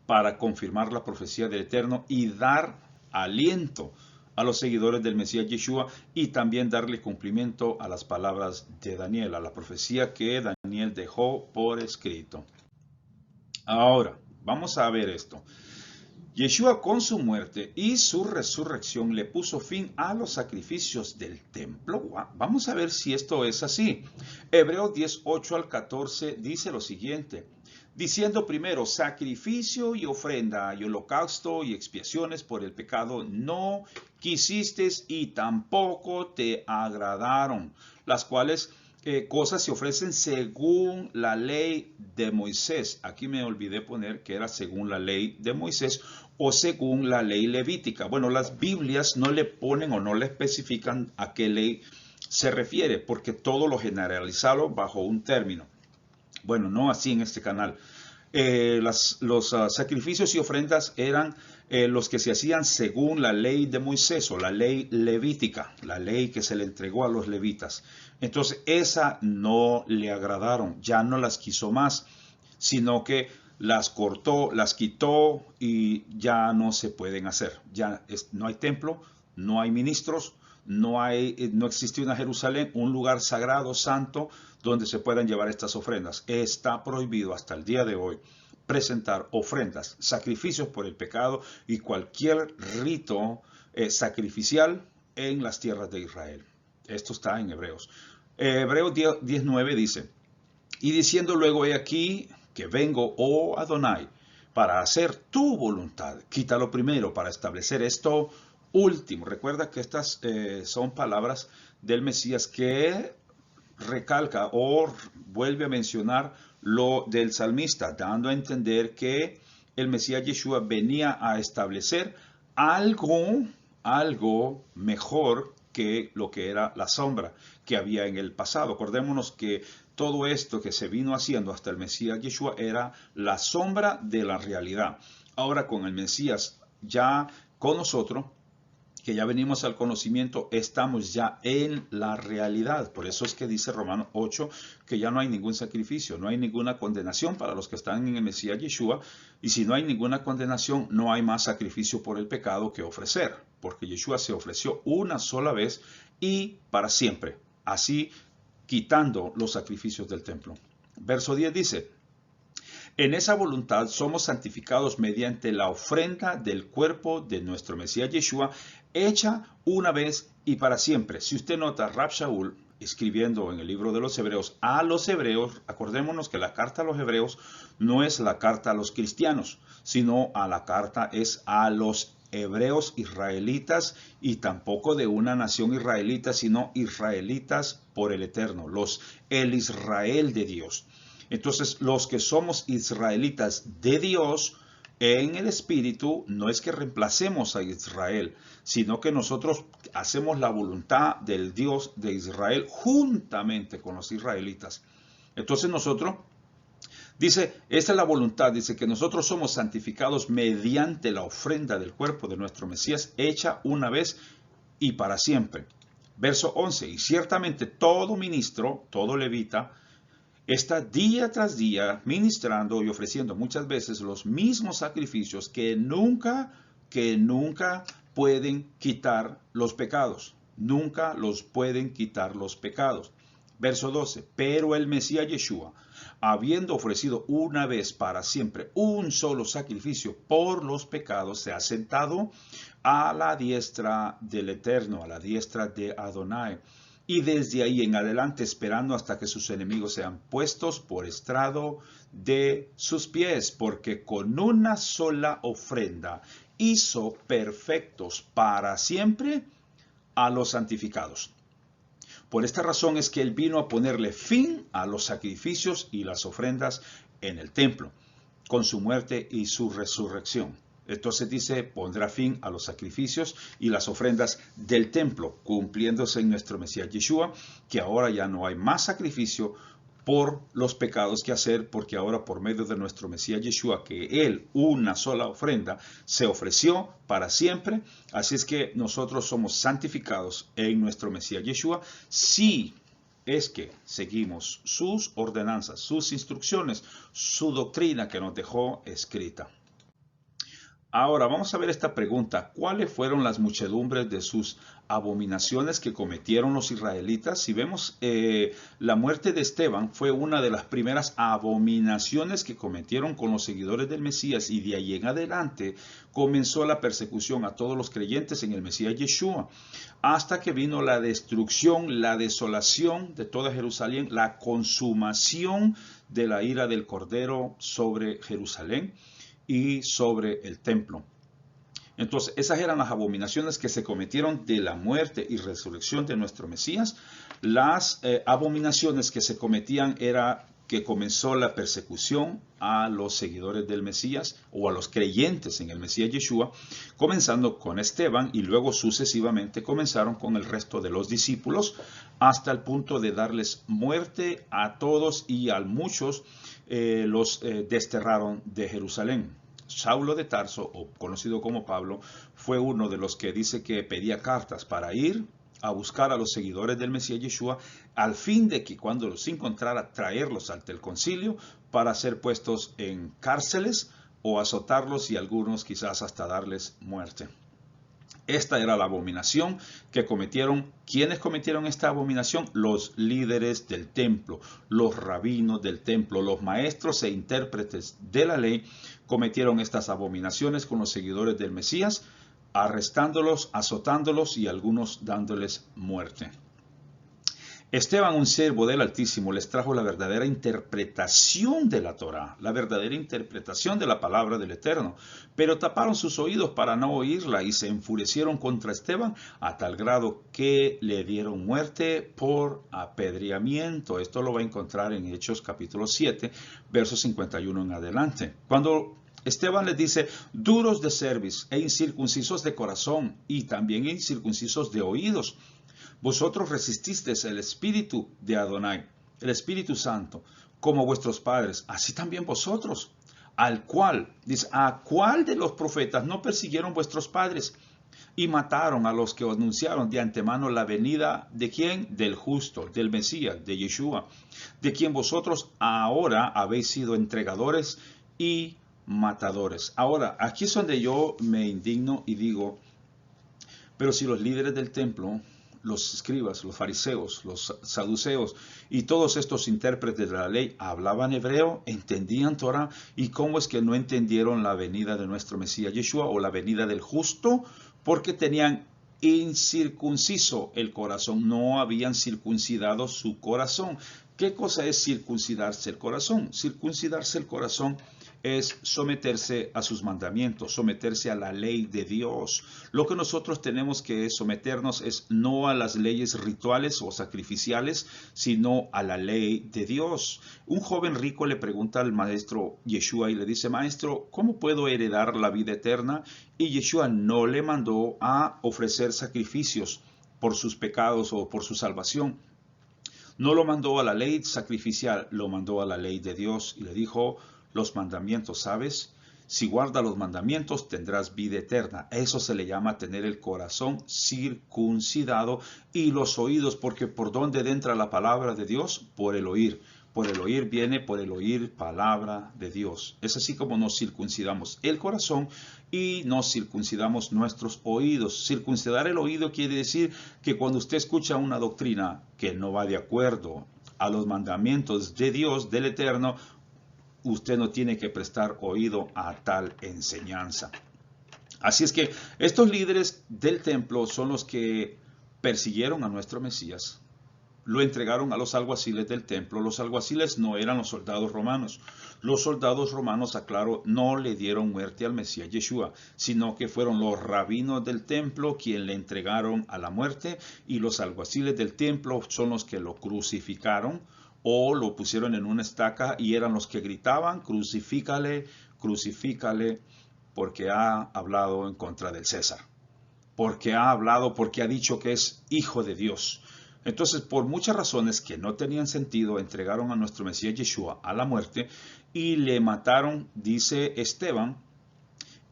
Para confirmar la profecía del Eterno y dar aliento a los seguidores del Mesías Yeshua y también darle cumplimiento a las palabras de Daniel, a la profecía que Daniel dejó por escrito. Ahora, vamos a ver esto. Yeshua con su muerte y su resurrección le puso fin a los sacrificios del templo. Vamos a ver si esto es así. Hebreos 10, 8 al 14 dice lo siguiente. Diciendo primero, sacrificio y ofrenda y holocausto y expiaciones por el pecado no quisiste y tampoco te agradaron, las cuales cosas se ofrecen según la ley de Moisés. Aquí me olvidé poner que era según la ley de Moisés o según la ley levítica. Bueno, las Biblias no le ponen o no le especifican a qué ley se refiere, porque todo lo generalizaron bajo un término. Bueno, no así en este canal. Los sacrificios y ofrendas eran los que se hacían según la ley de Moisés o la ley levítica, la ley que se le entregó a los levitas. Entonces, esa no le agradaron, ya no las quiso más, sino que las cortó, las quitó y ya no se pueden hacer. Ya no hay templo, no hay ministros, no existe una Jerusalén, un lugar sagrado, santo, donde se puedan llevar estas ofrendas. Está prohibido hasta el día de hoy presentar ofrendas, sacrificios por el pecado y cualquier rito sacrificial en las tierras de Israel. Esto está en Hebreos. Hebreos 10:9 dice, y diciendo luego, he aquí que vengo, oh Adonai, para hacer tu voluntad. Quítalo primero para establecer esto último. Recuerda que estas son palabras del Mesías que recalca o vuelve a mencionar lo del salmista, dando a entender que el Mesías Yeshua venía a establecer algo, algo mejor que lo que era la sombra que había en el pasado. Acordémonos que todo esto que se vino haciendo hasta el Mesías Yeshua era la sombra de la realidad. Ahora con el Mesías ya con nosotros, que ya venimos al conocimiento, estamos ya en la realidad. Por eso es que dice Romanos 8 que ya no hay ningún sacrificio, no hay ninguna condenación para los que están en el Mesías Yeshua. Y si no hay ninguna condenación, no hay más sacrificio por el pecado que ofrecer, porque Yeshua se ofreció una sola vez y para siempre, así quitando los sacrificios del templo. Verso 10 dice: en esa voluntad somos santificados mediante la ofrenda del cuerpo de nuestro Mesías Yeshua, hecha una vez y para siempre. Si usted nota, Rab Shaul, escribiendo en el libro de los Hebreos, a los Hebreos, acordémonos que la carta a los Hebreos no es la carta a los cristianos, sino a la carta es a los hebreos israelitas, y tampoco de una nación israelita, sino israelitas por el Eterno, el Israel de Dios. Entonces, los que somos israelitas de Dios en el Espíritu, no es que reemplacemos a Israel, sino que nosotros hacemos la voluntad del Dios de Israel juntamente con los israelitas. Entonces nosotros, dice, esta es la voluntad, dice que nosotros somos santificados mediante la ofrenda del cuerpo de nuestro Mesías, hecha una vez y para siempre. Verso 11, y ciertamente todo ministro, todo levita, está día tras día ministrando y ofreciendo muchas veces los mismos sacrificios que nunca pueden quitar los pecados. Nunca los pueden quitar los pecados. Verso 12. Pero el Mesías Yeshua, habiendo ofrecido una vez para siempre un solo sacrificio por los pecados, se ha sentado a la diestra del Eterno, a la diestra de Adonai. Y desde ahí en adelante esperando hasta que sus enemigos sean puestos por estrado de sus pies, porque con una sola ofrenda hizo perfectos para siempre a los santificados. Por esta razón es que él vino a ponerle fin a los sacrificios y las ofrendas en el templo, con su muerte y su resurrección. Entonces dice, pondrá fin a los sacrificios y las ofrendas del templo, cumpliéndose en nuestro Mesías Yeshua, que ahora ya no hay más sacrificio por los pecados que hacer, porque ahora por medio de nuestro Mesías Yeshua, que él, una sola ofrenda, se ofreció para siempre. Así es que nosotros somos santificados en nuestro Mesías Yeshua, si es que seguimos sus ordenanzas, sus instrucciones, su doctrina que nos dejó escrita. Ahora vamos a ver esta pregunta. ¿Cuáles fueron las muchedumbres de sus abominaciones que cometieron los israelitas? Si vemos, la muerte de Esteban fue una de las primeras abominaciones que cometieron con los seguidores del Mesías, y de ahí en adelante comenzó la persecución a todos los creyentes en el Mesías Yeshua, hasta que vino la destrucción, la desolación de toda Jerusalén, la consumación de la ira del Cordero sobre Jerusalén y sobre el templo. Entonces, esas eran las abominaciones que se cometieron de la muerte y resurrección de nuestro Mesías. Las abominaciones que se cometían era que comenzó la persecución a los seguidores del Mesías o a los creyentes en el Mesías Yeshua, comenzando con Esteban, y luego sucesivamente comenzaron con el resto de los discípulos, hasta el punto de darles muerte a todos, y a muchos los desterraron de Jerusalén. Saulo de Tarso, o conocido como Pablo, fue uno de los que dice que pedía cartas para ir a buscar a los seguidores del Mesías Yeshua, al fin de que cuando los encontrara, traerlos ante el concilio para ser puestos en cárceles o azotarlos, y algunos quizás hasta darles muerte. Esta era la abominación que cometieron. ¿Quiénes cometieron esta abominación? Los líderes del templo, los rabinos del templo, los maestros e intérpretes de la ley cometieron estas abominaciones con los seguidores del Mesías, arrestándolos, azotándolos y algunos dándoles muerte. Esteban, un siervo del Altísimo, les trajo la verdadera interpretación de la Torá, la verdadera interpretación de la palabra del Eterno, pero taparon sus oídos para no oírla y se enfurecieron contra Esteban a tal grado que le dieron muerte por apedreamiento. Esto lo va a encontrar en Hechos capítulo 7, versos 51 en adelante. Cuando Esteban les dice, duros de cerviz e incircuncisos de corazón y también incircuncisos de oídos. Vosotros resististeis el espíritu de Adonai, el Espíritu Santo, como vuestros padres, así también vosotros. Al cual, dice, ¿a cuál de los profetas no persiguieron vuestros padres? Y mataron a los que anunciaron de antemano la venida de quién, del justo, del Mesías, de Yeshua, de quien vosotros ahora habéis sido entregadores y matadores. Ahora, aquí es donde yo me indigno y digo, pero si los líderes del templo, los escribas, los fariseos, los saduceos y todos estos intérpretes de la ley hablaban hebreo, entendían Torah, ¿y cómo es que no entendieron la venida de nuestro Mesías Yeshua o la venida del justo? Porque tenían incircunciso el corazón, no habían circuncidado su corazón. ¿Qué cosa es circuncidarse el corazón? Circuncidarse el corazón es someterse a sus mandamientos, someterse a la ley de Dios. Lo que nosotros tenemos que someternos es no a las leyes rituales o sacrificiales, sino a la ley de Dios. Un joven rico le pregunta al maestro Yeshua y le dice, maestro, ¿cómo puedo heredar la vida eterna? Y Yeshua no le mandó a ofrecer sacrificios por sus pecados o por su salvación. No lo mandó a la ley sacrificial, lo mandó a la ley de Dios y le dijo, los mandamientos, ¿sabes? Si guardas los mandamientos tendrás vida eterna. Eso se le llama tener el corazón circuncidado y los oídos, porque ¿por dónde entra la palabra de Dios? Por el oír. Por el oír viene, por el oír palabra de Dios. Es así como nos circuncidamos el corazón y nos circuncidamos nuestros oídos. Circuncidar el oído quiere decir que cuando usted escucha una doctrina que no va de acuerdo a los mandamientos de Dios, del Eterno, usted no tiene que prestar oído a tal enseñanza. Así es que estos líderes del templo son los que persiguieron a nuestro Mesías. Lo entregaron a los alguaciles del templo. Los alguaciles no eran los soldados romanos. Los soldados romanos, aclaro, no le dieron muerte al Mesías Yeshua, sino que fueron los rabinos del templo quienes le entregaron a la muerte, y los alguaciles del templo son los que lo crucificaron o lo pusieron en una estaca y eran los que gritaban, crucifícale, crucifícale, porque ha hablado en contra del César. Porque ha hablado, porque ha dicho que es hijo de Dios. Entonces, por muchas razones que no tenían sentido, entregaron a nuestro Mesías Yeshua a la muerte y le mataron, dice Esteban,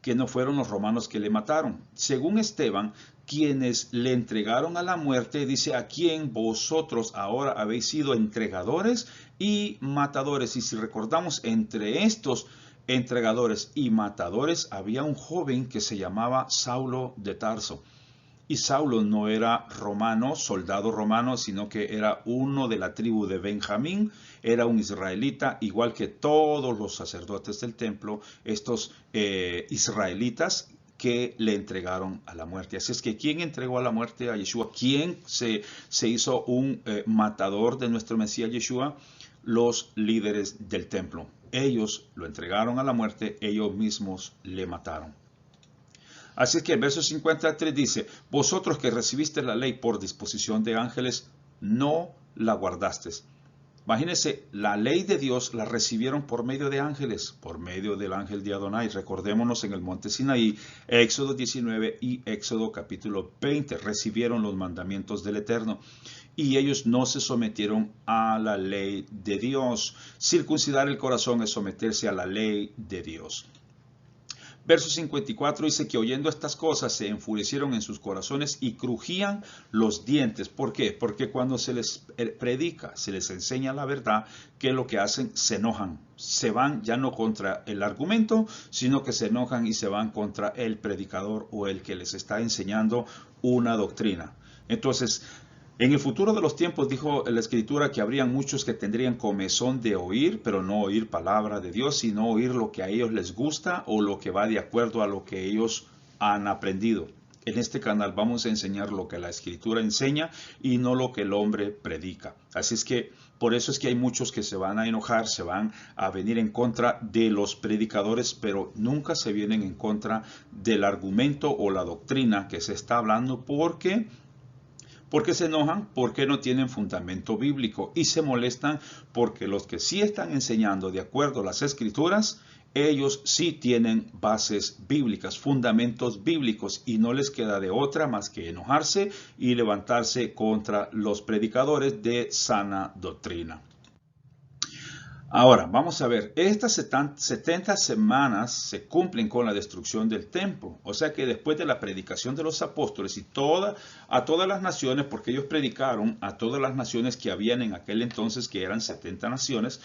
que no fueron los romanos que le mataron. Según Esteban, quienes le entregaron a la muerte, dice, a quien vosotros ahora habéis sido entregadores y matadores. Y si recordamos, entre estos entregadores y matadores había un joven que se llamaba Saulo de Tarso. Y Saulo no era romano, soldado romano, sino que era uno de la tribu de Benjamín, era un israelita, igual que todos los sacerdotes del templo, estos israelitas que le entregaron a la muerte. Así es que ¿quién entregó a la muerte a Yeshua? ¿Quién se hizo un matador de nuestro Mesías Yeshua? Los líderes del templo. Ellos lo entregaron a la muerte, ellos mismos le mataron. Así es que el verso 53 dice, vosotros que recibiste la ley por disposición de ángeles, no la guardasteis. Imagínense, la ley de Dios la recibieron por medio de ángeles, por medio del ángel de Adonai. Recordémonos en el monte Sinaí, Éxodo 19 y Éxodo capítulo 20, recibieron los mandamientos del Eterno. Y ellos no se sometieron a la ley de Dios. Circuncidar el corazón es someterse a la ley de Dios. Verso 54 dice que oyendo estas cosas se enfurecieron en sus corazones y crujían los dientes. ¿Por qué? Porque cuando se les predica, se les enseña la verdad, ¿qué es lo que hacen? Se enojan. Se van ya no contra el argumento, sino que se enojan y se van contra el predicador o el que les está enseñando una doctrina. Entonces, en el futuro de los tiempos dijo la Escritura que habrían muchos que tendrían comezón de oír, pero no oír palabra de Dios, sino oír lo que a ellos les gusta o lo que va de acuerdo a lo que ellos han aprendido. En este canal vamos a enseñar lo que la Escritura enseña y no lo que el hombre predica. Así es que por eso es que hay muchos que se van a enojar, se van a venir en contra de los predicadores, pero nunca se vienen en contra del argumento o la doctrina que se está hablando. ¿Por qué se enojan? Porque no tienen fundamento bíblico y se molestan porque los que sí están enseñando de acuerdo a las Escrituras, ellos sí tienen bases bíblicas, fundamentos bíblicos, y no les queda de otra más que enojarse y levantarse contra los predicadores de sana doctrina. Ahora, vamos a ver, estas 70 semanas se cumplen con la destrucción del templo. O sea que después de la predicación de los apóstoles y a todas las naciones, porque ellos predicaron a todas las naciones que habían en aquel entonces, que eran 70 naciones,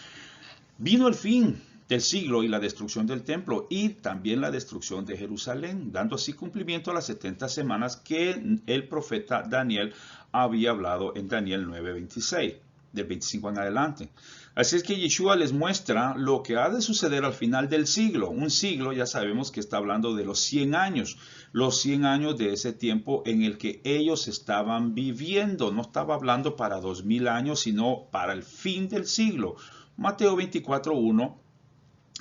vino el fin del siglo y la destrucción del templo y también la destrucción de Jerusalén, dando así cumplimiento a las 70 semanas que el profeta Daniel había hablado en Daniel 9:26, del 25 en adelante. Así es que Yeshua les muestra lo que ha de suceder al final del siglo. Un siglo, ya sabemos que está hablando de los 100 años. Los 100 años de ese tiempo en el que ellos estaban viviendo. No estaba hablando para 2000 años, sino para el fin del siglo. Mateo 24:1.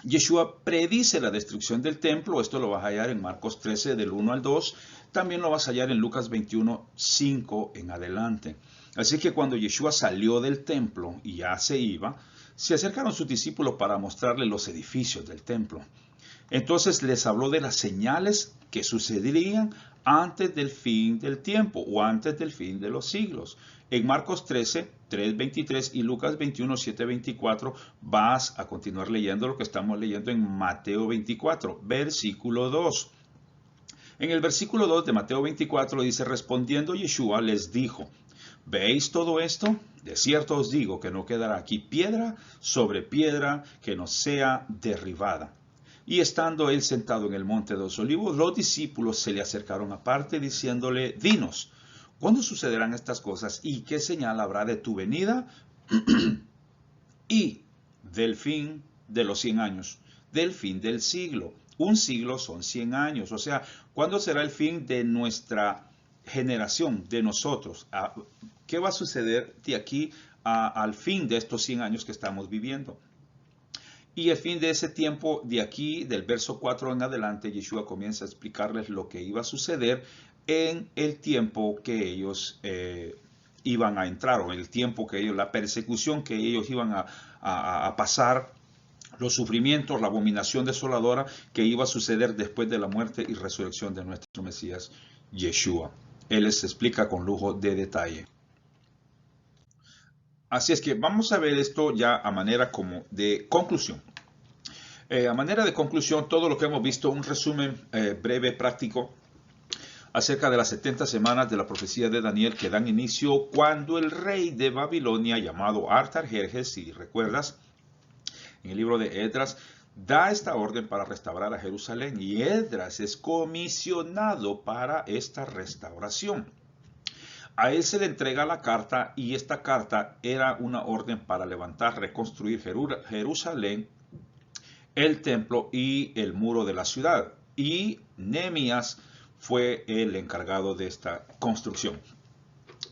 Yeshua predice la destrucción del templo. Esto lo vas a hallar en Marcos 13, del 1 al 2. También lo vas a hallar en Lucas 21:5 en adelante. Así que cuando Yeshua salió del templo y ya se iba, se acercaron sus discípulos para mostrarle los edificios del templo. Entonces les habló de las señales que sucederían antes del fin del tiempo o antes del fin de los siglos. En Marcos 13, 3:23 y Lucas 21, 7:24 vas a continuar leyendo lo que estamos leyendo en Mateo 24, versículo 2. En el versículo 2 de Mateo 24 dice, respondiendo Yeshua les dijo, ¿veis todo esto? De cierto os digo que no quedará aquí piedra sobre piedra que no sea derribada. Y estando él sentado en el monte de los olivos, los discípulos se le acercaron aparte diciéndole, dinos, ¿cuándo sucederán estas cosas y qué señal habrá de tu venida y del fin de los 100 años, del fin del siglo? Un siglo son 100 años, o sea, ¿cuándo será el fin de nuestra generación, de nosotros? ¿Qué va a suceder de aquí al fin de estos 100 años que estamos viviendo? Y el fin de ese tiempo, de aquí, del verso 4 en adelante, Yeshua comienza a explicarles lo que iba a suceder en el tiempo que ellos iban a entrar, o el tiempo que ellos, la persecución que ellos iban a pasar, los sufrimientos, la abominación desoladora que iba a suceder después de la muerte y resurrección de nuestro Mesías, Yeshua. Él les explica con lujo de detalle. Así es que vamos a ver esto ya a manera como de conclusión. A manera de conclusión, todo lo que hemos visto, un resumen breve, práctico, acerca de las 70 semanas de la profecía de Daniel que dan inicio cuando el rey de Babilonia, llamado Artajerjes, si recuerdas, en el libro de Esdras, da esta orden para restaurar a Jerusalén y Esdras es comisionado para esta restauración. A él se le entrega la carta y esta carta era una orden para levantar, reconstruir Jerusalén, el templo y el muro de la ciudad. Y Nehemías fue el encargado de esta construcción.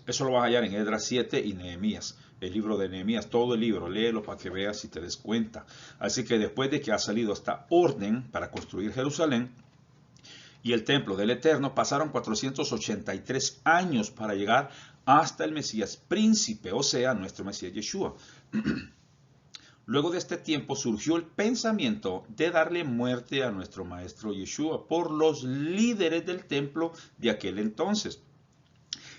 Eso lo vas a hallar en Esdras 7 y Nehemías. El libro de Nehemías, todo el libro, léelo para que veas y te des cuenta. Así que después de que ha salido esta orden para construir Jerusalén y el templo del Eterno, pasaron 483 años para llegar hasta el Mesías príncipe, o sea, nuestro Mesías Yeshua. Luego de este tiempo surgió el pensamiento de darle muerte a nuestro maestro Yeshua por los líderes del templo de aquel entonces.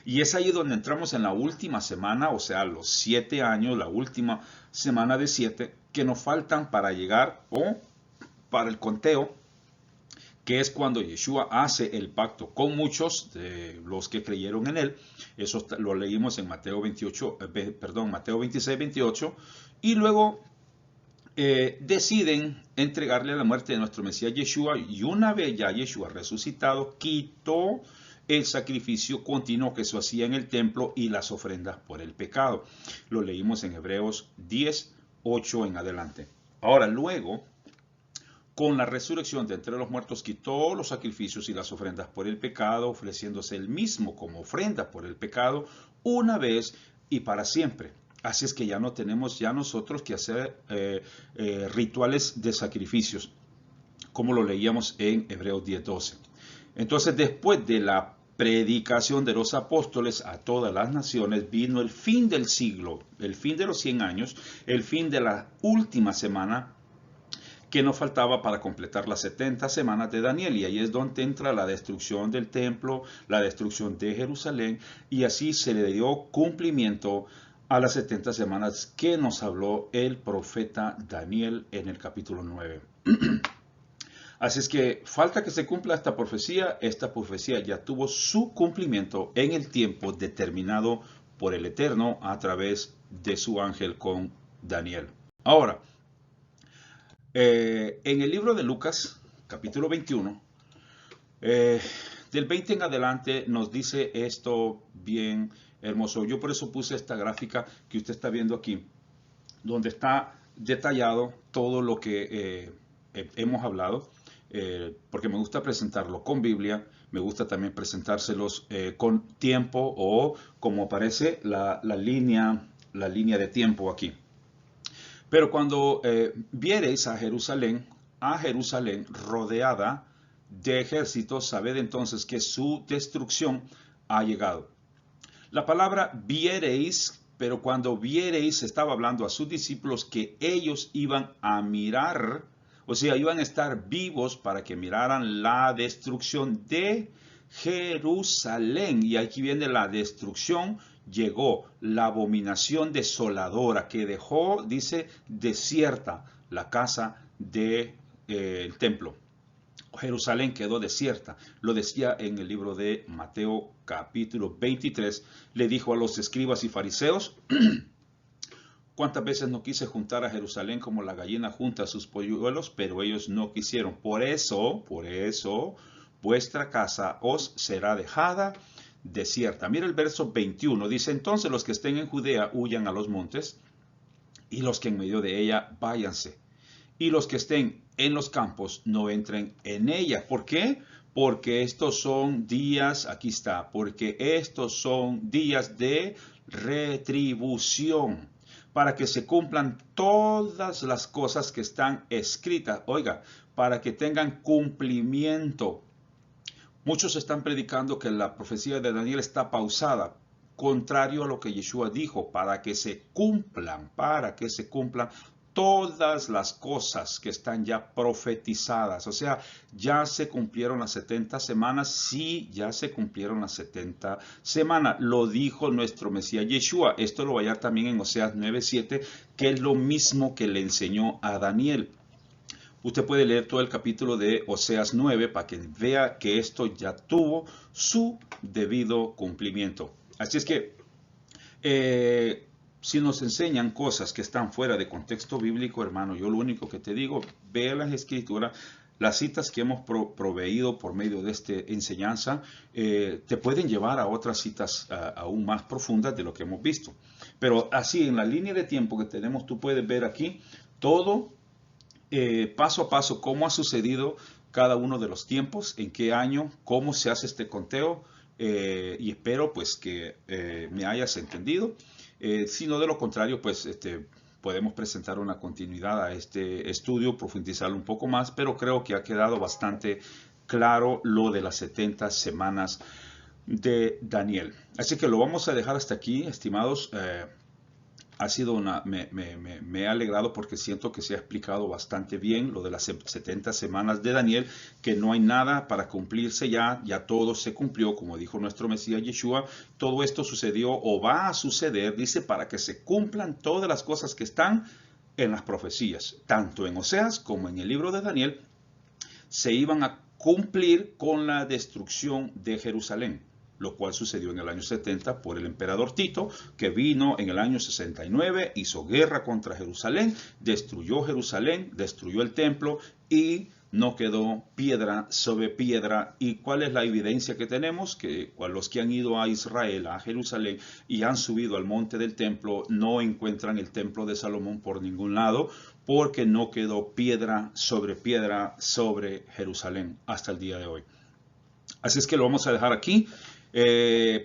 Y es ahí donde entramos en la última semana, o sea, los 7 años, la última semana de 7, que nos faltan para llegar, o para el conteo, que es cuando Yeshua hace el pacto con muchos de los que creyeron en él. Eso lo leímos en Mateo 26, 28, y luego deciden entregarle la muerte de nuestro Mesías Yeshua, y una vez ya Yeshua resucitado, quitó el sacrificio continuo que se hacía en el templo y las ofrendas por el pecado. Lo leímos en Hebreos 10, 8 en adelante. Ahora, luego, con la resurrección de entre los muertos, quitó los sacrificios y las ofrendas por el pecado, ofreciéndose él mismo como ofrenda por el pecado, una vez y para siempre. Así es que ya no tenemos ya nosotros que hacer rituales de sacrificios, como lo leíamos en Hebreos 10:12. Entonces, después de la predicación de los apóstoles a todas las naciones, vino el fin del siglo, el fin de los 100 años, el fin de la última semana, que nos faltaba para completar las 70 semanas de Daniel. Y ahí es donde entra la destrucción del templo, la destrucción de Jerusalén, y así se le dio cumplimiento a las 70 semanas que nos habló el profeta Daniel en el capítulo 9. Así es que falta que se cumpla esta profecía. Esta profecía ya tuvo su cumplimiento en el tiempo determinado por el Eterno a través de su ángel con Daniel. Ahora, en el libro de Lucas, capítulo 21, del 20 en adelante nos dice esto bien hermoso. Yo por eso puse esta gráfica que usted está viendo aquí, donde está detallado todo lo que hemos hablado, porque me gusta presentarlo con Biblia, me gusta también presentárselos con tiempo o como aparece la línea de tiempo aquí. Pero cuando viereis a Jerusalén rodeada de ejércitos, sabed entonces que su destrucción ha llegado. La palabra viereis, pero cuando viereis estaba hablando a sus discípulos que ellos iban a mirar, o sea, iban a estar vivos para que miraran la destrucción de Jerusalén. Y aquí viene la destrucción. Llegó la abominación desoladora que dejó, dice, desierta la casa del templo. Jerusalén quedó desierta. Lo decía en el libro de Mateo capítulo 23. Le dijo a los escribas y fariseos: ¿cuántas veces no quise juntar a Jerusalén como la gallina junta a sus polluelos? Pero ellos no quisieron. Por eso, vuestra casa os será dejada desierta. Mira el verso 21. Dice: entonces los que estén en Judea huyan a los montes, y los que en medio de ella váyanse. Y los que estén en los campos no entren en ella. ¿Por qué? Porque estos son días, aquí está, porque estos son días de retribución, para que se cumplan todas las cosas que están escritas. Oiga, para que tengan cumplimiento. Muchos están predicando que la profecía de Daniel está pausada, contrario a lo que Yeshua dijo, para que se cumplan todas las cosas que están ya profetizadas. O sea, ya se cumplieron las 70 semanas. Sí, ya se cumplieron las 70 semanas. Lo dijo nuestro Mesías Yeshua. Esto lo va a hallar también en Oseas 9:7, que es lo mismo que le enseñó a Daniel. Usted puede leer todo el capítulo de Oseas 9 para que vea que esto ya tuvo su debido cumplimiento. Así es que si nos enseñan cosas que están fuera de contexto bíblico, hermano, yo lo único que te digo, vea las escrituras, las citas que hemos proveído por medio de esta enseñanza, te pueden llevar a otras citas aún más profundas de lo que hemos visto. Pero así, en la línea de tiempo que tenemos, tú puedes ver aquí todo paso a paso cómo ha sucedido cada uno de los tiempos, en qué año, cómo se hace este conteo, y espero pues que me hayas entendido. Si no, de lo contrario, pues podemos presentar una continuidad a este estudio, profundizarlo un poco más, pero creo que ha quedado bastante claro lo de las 70 semanas de Daniel. Así que lo vamos a dejar hasta aquí, estimados. Ha sido me he alegrado porque siento que se ha explicado bastante bien lo de las 70 semanas de Daniel, que no hay nada para cumplirse ya todo se cumplió, como dijo nuestro Mesías Yeshua. Todo esto sucedió o va a suceder, dice, para que se cumplan todas las cosas que están en las profecías, tanto en Oseas como en el libro de Daniel, se iban a cumplir con la destrucción de Jerusalén, lo cual sucedió en el año 70 por el emperador Tito, que vino en el año 69, hizo guerra contra Jerusalén, destruyó el templo y no quedó piedra sobre piedra. ¿Y cuál es la evidencia que tenemos? Que los que han ido a Israel, a Jerusalén, y han subido al monte del templo, no encuentran el templo de Salomón por ningún lado, porque no quedó piedra sobre Jerusalén hasta el día de hoy. Así es que lo vamos a dejar aquí.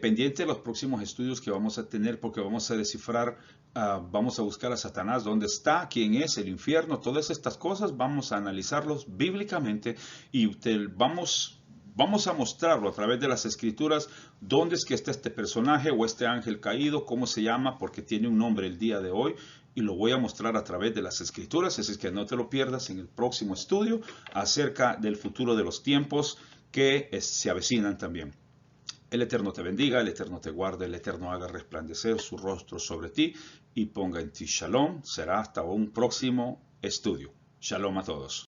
Pendiente de los próximos estudios que vamos a tener, porque vamos a descifrar, vamos a buscar a Satanás, dónde está, quién es, el infierno, todas estas cosas, vamos a analizarlos bíblicamente y vamos a mostrarlo a través de las escrituras, dónde es que está este personaje o este ángel caído, cómo se llama, porque tiene un nombre el día de hoy, y lo voy a mostrar a través de las Escrituras, así que no te lo pierdas en el próximo estudio acerca del futuro de los tiempos que se avecinan también. El Eterno te bendiga, el Eterno te guarde, el Eterno haga resplandecer su rostro sobre ti y ponga en ti shalom. Será hasta un próximo estudio. Shalom a todos.